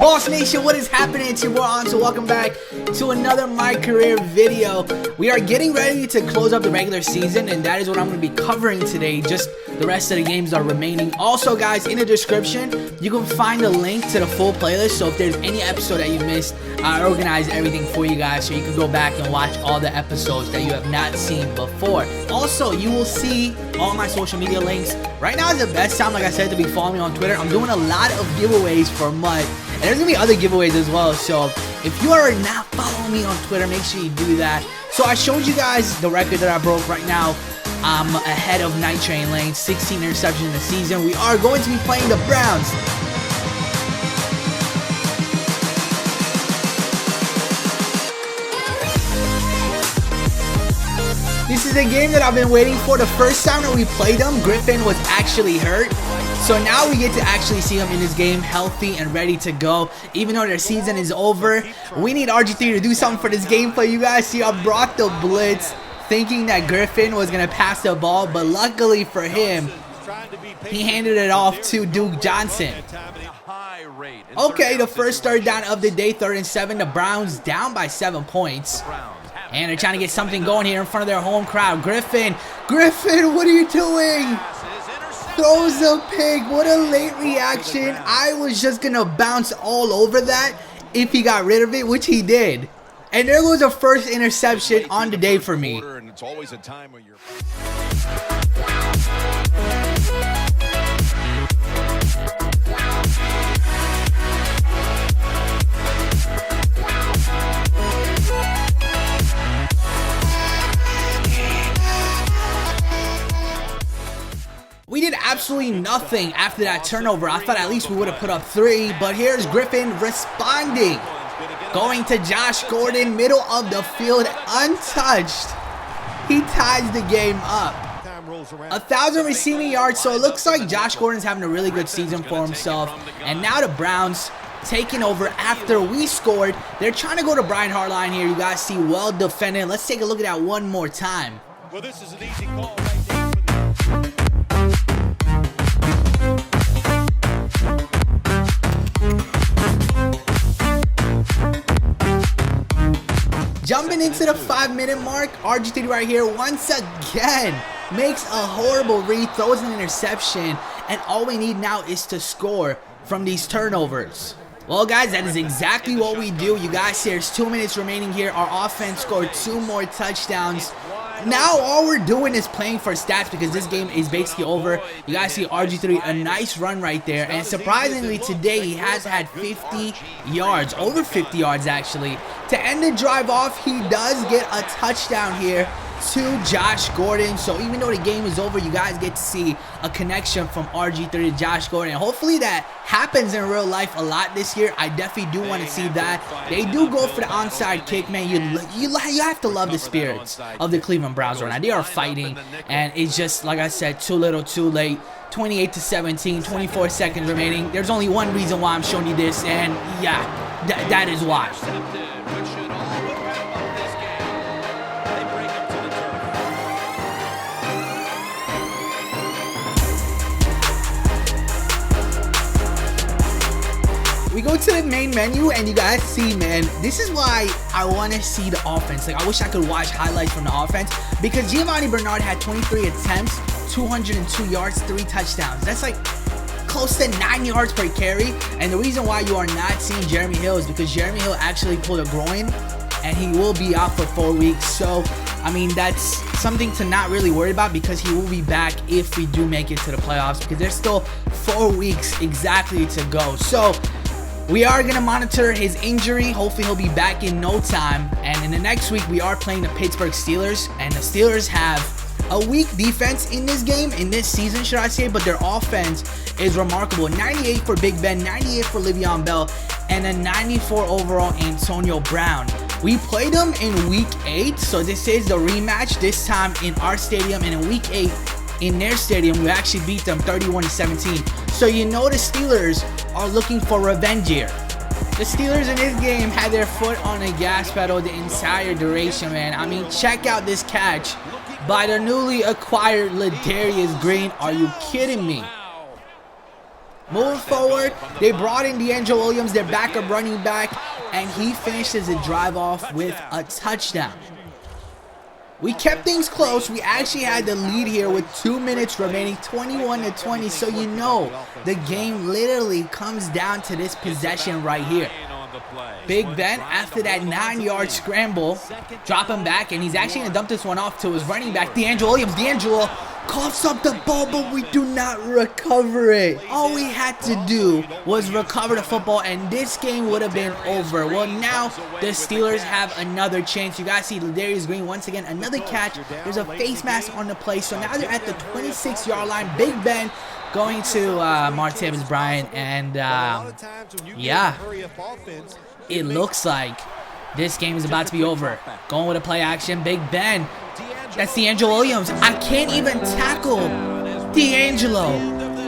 Boss Nation, what is happening? It's your boy Anto. Welcome back to another My Career video. We are getting ready to close up the regular season, and that is what I'm going to be covering today. Just the rest of the games are remaining. Also, guys, in the description, you can find a link to the full playlist. So if there's any episode that you missed, I organized everything for you guys so you can go back and watch all the episodes that you have not seen before. Also, you will see all my social media links. Right now is the best time, like I said, to be following me on Twitter. I'm doing a lot of giveaways for Mud. And there's going to be other giveaways as well, so if you are not following me on Twitter, make sure you do that. So I showed you guys the record that I broke. Right now, I'm ahead of Night Train Lane, 16 interceptions in the season. We are going to be playing the Browns. This is a game that I've been waiting for. The first time that we played them, Griffin was actually hurt. So now we get to actually see him in this game healthy and ready to go. Even though their season is over, we need RG3 to do something for this gameplay. You guys see, I brought the blitz thinking that Griffin was going to pass the ball, but luckily for him, he handed it off to Duke Johnson. Okay, the first third down of the day, 3rd and 7. The Browns down by 7 points. And they're trying to get something going here in front of their home crowd. Griffin, what are you doing? Throws a pick. What a late reaction. I was just going to bounce all over that if he got rid of it, which he did. And there goes the first interception on the day for me. We did absolutely nothing after that turnover. I thought at least we would have put up 3, but here's Griffin responding. Going to Josh Gordon, middle of the field, untouched. He ties the game up. 1,000 receiving yards, so it looks like Josh Gordon's having a really good season for himself. And now the Browns taking over after we scored. They're trying to go to Brian Hartline here. You guys see, well defended. Let's take a look at that one more time. Well, this is an easy call right there. Jumping into the 5-minute mark, RG3 right here once again makes a horrible read, throws an interception, and all we need now is to score from these turnovers. Well, guys, that is exactly what we do. You guys see there's 2 minutes remaining here. Our offense scored 2 more touchdowns. Now all we're doing is playing for stats because this game is basically over. You guys see RG3, a nice run right there. And surprisingly today, he has had 50 yards, over 50 yards actually. To end the drive off, he does get a touchdown here to Josh Gordon. So even though the game is over, you guys get to see a connection from RG3 to Josh Gordon. Hopefully that happens in real life a lot this year. I definitely do want to see that. They do go for the onside kick, man. You have to love the spirits of the Cleveland Browns right now. They are fighting, and it's just, like I said, too little, too late. 28-17, 24 seconds remaining. There's only one reason why I'm showing you this, and yeah, that is why. We go to the main menu, and you guys see, man, this is why I want to see the offense. Like, I wish I could watch highlights from the offense, because Giovanni Bernard had 23 attempts, 202 yards, 3 touchdowns. That's like close to 9 yards per carry. And the reason why you are not seeing Jeremy Hill is because Jeremy Hill actually pulled a groin, and he will be out for 4 weeks. So, I mean, that's something to not really worry about, because he will be back if we do make it to the playoffs, because there's still 4 weeks exactly to go. So we are going to monitor his injury. Hopefully he'll be back in no time. And in the next week, we are playing the Pittsburgh Steelers. And the Steelers have a weak defense in this game, in this season, should I say. But their offense is remarkable. 98 for Big Ben, 98 for Le'Veon Bell, and a 94 overall Antonio Brown. We played them in Week 8. So this is the rematch, this time in our stadium. And in Week 8, in their stadium, we actually beat them 31-17. So you know the Steelers are looking for revenge here. The Steelers in this game had their foot on the gas pedal the entire duration, man. I mean, check out this catch by the newly acquired Ladarius Green. Are you kidding me? Moving forward, they brought in D'Angelo Williams, their backup running back, and he finishes the drive off with a touchdown. We kept things close. We actually had the lead here with 2 minutes remaining, 21-20. So you know the game literally comes down to this possession right here. Big Ben, after that 9-yard scramble, drop him back, and he's actually going to dump this one off to his running back, D'Angelo Williams. D'Angelo coughs up the ball, but we do not recover it. All we had to do was recover the football, and this game would have been over. Well, now the Steelers have another chance. You guys see Ladarius Green once again, another catch. There's a face mask on the play, so now they're at the 26-yard line. Big Ben going to Martavis Bryant, and yeah, it looks like this game is about to be over. Going with a play action, Big Ben. That's D'Angelo Williams. I can't even tackle D'Angelo.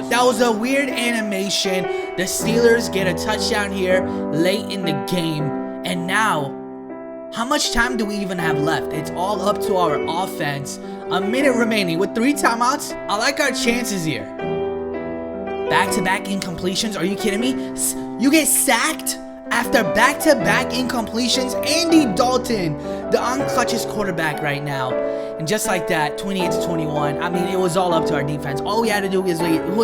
That was a weird animation. The Steelers get a touchdown here late in the game, and now, how much time do we even have left? It's all up to our offense. A minute remaining with 3 timeouts. I like our chances here. Back-to-back incompletions. Are you kidding me? You get sacked after back-to-back incompletions. Andy Dalton, the unclutchest quarterback right now. And just like that, 28-21. I mean, it was all up to our defense. All we had to do was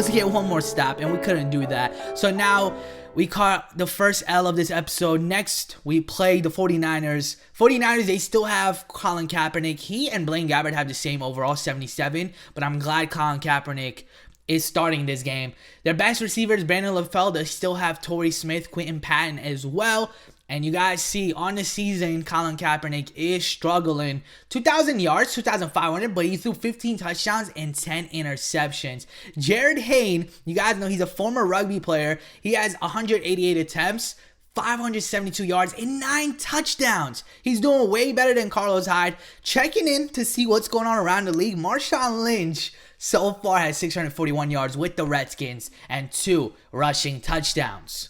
get one more stop, and we couldn't do that. So now we caught the first L of this episode. Next, we play the 49ers. 49ers, they still have Colin Kaepernick. He and Blaine Gabbert have the same overall, 77. But I'm glad Colin Kaepernick is starting this game. Their best receivers, Brandon LaFell, they still have Torrey Smith, Quentin Patton as well. And you guys see on the season, Colin Kaepernick is struggling. 2,000 yards, 2,500, but he threw 15 touchdowns and 10 interceptions. Jared Hayne, you guys know he's a former rugby player. He has 188 attempts, 572 yards, and 9 touchdowns. He's doing way better than Carlos Hyde. Checking in to see what's going on around the league. Marshawn Lynch so far has 641 yards with the Redskins and 2 rushing touchdowns.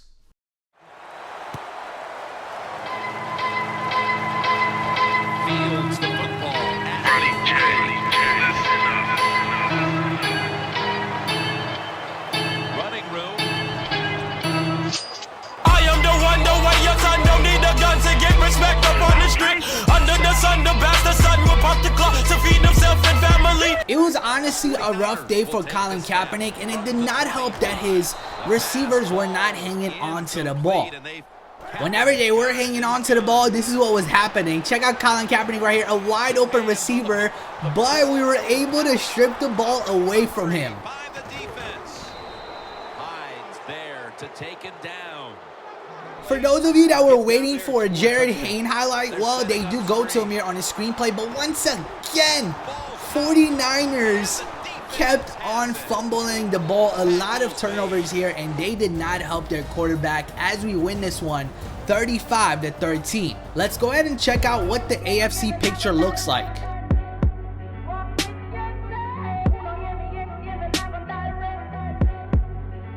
Fields the football. Running room. I am the one, the way your son don't need a gun to get respect up on the street. Under the sun, the bastard son will pop the clock to feed himself and family. It was honestly a rough day for Colin Kaepernick, and it did not help that his receivers were not hanging on to the ball. Whenever they were hanging on to the ball, this is what was happening. Check out Colin Kaepernick right here, a wide open receiver, but we were able to strip the ball away from him. By the defense. Hyde's there to take it down. For those of you that were waiting for a Jared Hayne highlight, well, they do go to him here on the screenplay, but once again, 49ers kept on fumbling the ball. A lot of turnovers here, and they did not help their quarterback as we win this one 35-13. Let's go ahead and check out what the AFC picture looks like.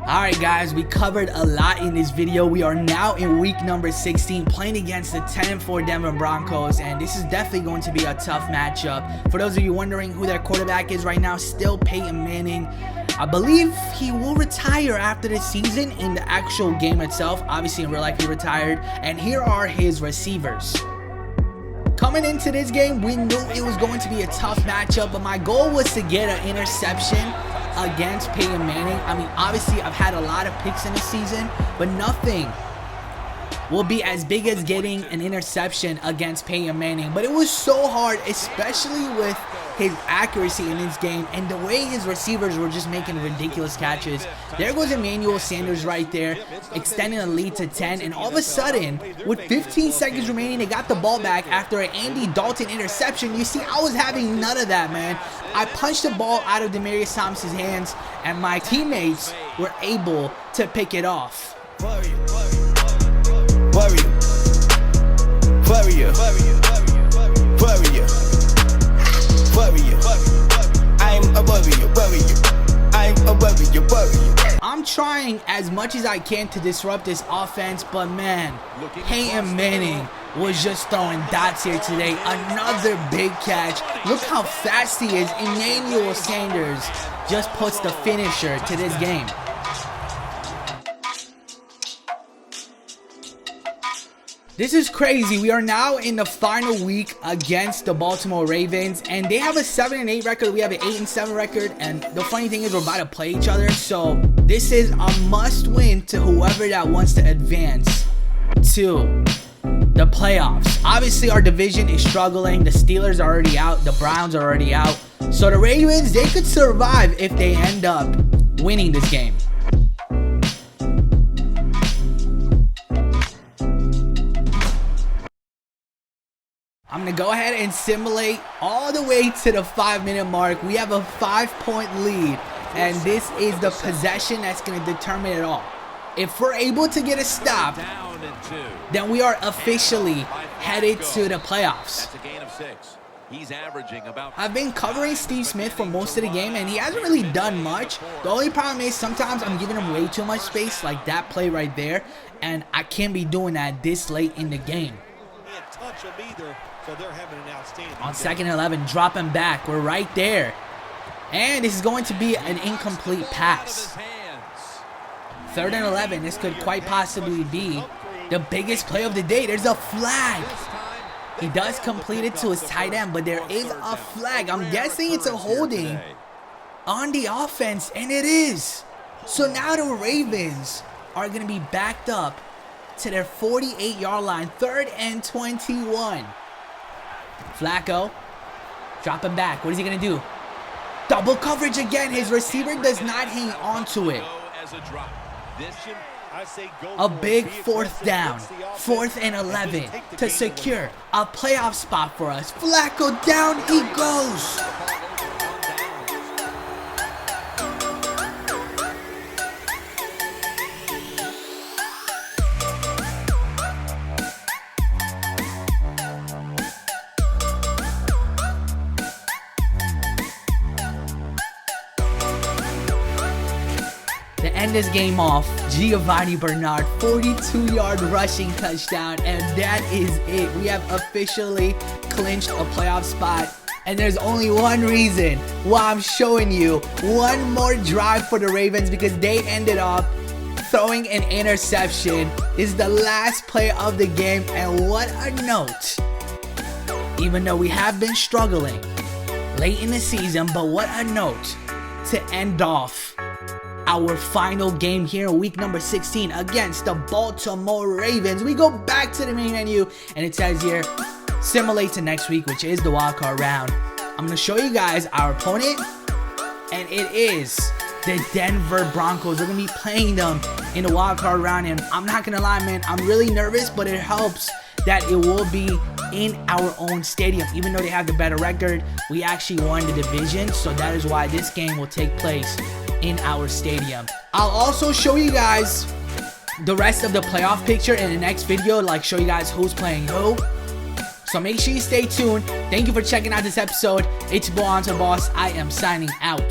Alright guys, we covered a lot in this video. We are now in week number 16 playing against the 10-4 Denver Broncos, and this is definitely going to be a tough matchup. For those of you wondering who their quarterback is right now, still Peyton Manning. I believe he will retire after the season in the actual game itself. Obviously in real life he retired, and here are his receivers. Coming into this game, we knew it was going to be a tough matchup, but my goal was to get an interception against Peyton Manning. I mean, obviously I've had a lot of picks in the season, but nothing will be as big as getting an interception against Peyton Manning. But it was so hard, especially with his accuracy in this game and the way his receivers were just making ridiculous catches. There goes Emmanuel Sanders right there, extending the lead to 10, and all of a sudden, with 15 seconds remaining, they got the ball back after an Andy Dalton interception. You see, I was having none of that, man. I punched the ball out of Demaryius Thomas's hands, and my teammates were able to pick it off. Warrior. I'm a warrior. I'm a warrior. I'm trying as much as I can to disrupt this offense, but man, Peyton Manning was just throwing dots here today. Another big catch. Look how fast he is. Emmanuel Sanders just puts the finisher to this game. This is crazy. We are now in the final week against the Baltimore Ravens, and they have a 7-8 record. We have an 8-7 record, and the funny thing is we're about to play each other. So this is a must-win to whoever that wants to advance to the playoffs. Obviously, our division is struggling. The Steelers are already out. The Browns are already out. So the Ravens, they could survive if they end up winning this game. I'm going to go ahead and simulate all the way to the 5-minute mark. We have a 5-point lead, and this is the possession that's going to determine it all. If we're able to get a stop, then we are officially headed to the playoffs. That's a gain of 6. He's averaging about. I've been covering Steve Smith for most of the game, and he hasn't really done much. The only problem is sometimes I'm giving him way too much space, like that play right there, and I can't be doing that this late in the game. Can't touch him either, so they're having an outstanding On day. 2nd and 11, drop him back. We're right there. And this is going to be an incomplete pass. 3rd and 11, this could quite possibly be the biggest play of the day. There's a flag. He does complete it to his tight end, but there is a flag. I'm guessing it's a holding on the offense, and it is. So now the Ravens are going to be backed up to their 48-yard line. 3rd and 21. Flacco, drop him back. What is he going to do? Double coverage again. His receiver does not hang on to it. A big 4th down. 4th and 11 to secure a playoff spot for us. Flacco, down he goes. To end this game off, Giovanni Bernard, 42-yard rushing touchdown, and that is it. We have officially clinched a playoff spot, and there's only one reason why I'm showing you one more drive for the Ravens, because they ended up throwing an interception. This is the last play of the game, and what a note. Even though we have been struggling late in the season, but what a note to end off our final game here in week number 16 against the Baltimore Ravens. We go back to the main menu, and it says here, simulate to next week, which is the wildcard round. I'm going to show you guys our opponent, and it is the Denver Broncos. We're going to be playing them in the wildcard round, and I'm not going to lie, man, I'm really nervous, but it helps that it will be in our own stadium. Even though they have the better record, we actually won the division, so that is why this game will take place in our stadium. I'll also show you guys the rest of the playoff picture in the next video, like show you guys who's playing who. So make sure you stay tuned. Thank you for checking out this episode. It's your boy AntoDaBoss. I am signing out.